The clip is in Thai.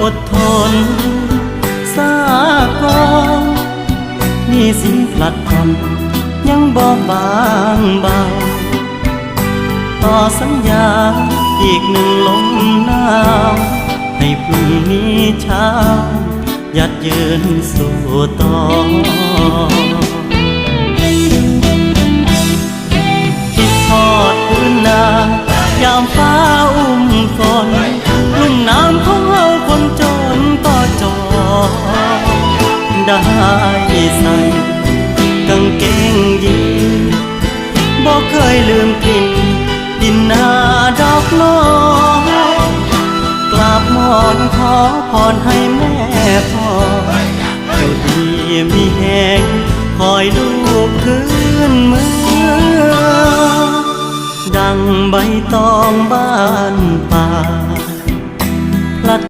อดทนสากอนนี่สินผลัดผ่อนยังบ่บางเบาต่อสัญญาอีกหนึ่งลมหนาวให้พรุ่งนี้เช้ายัดยืนสู่ต่อคิดทอดพื้นนายามฟ้าอุ้มฝนลุ่มน้ำของเราคนจนก็จอได้ใส่กางเกงยีนบ่เคยลืมกลิ่นดินนาดอกน้อยกราบหมอนขอพรให้แม่พ่ออยู่ดีมีแหงคอยลูกคืนเมืองดังใบตองบ้านป่า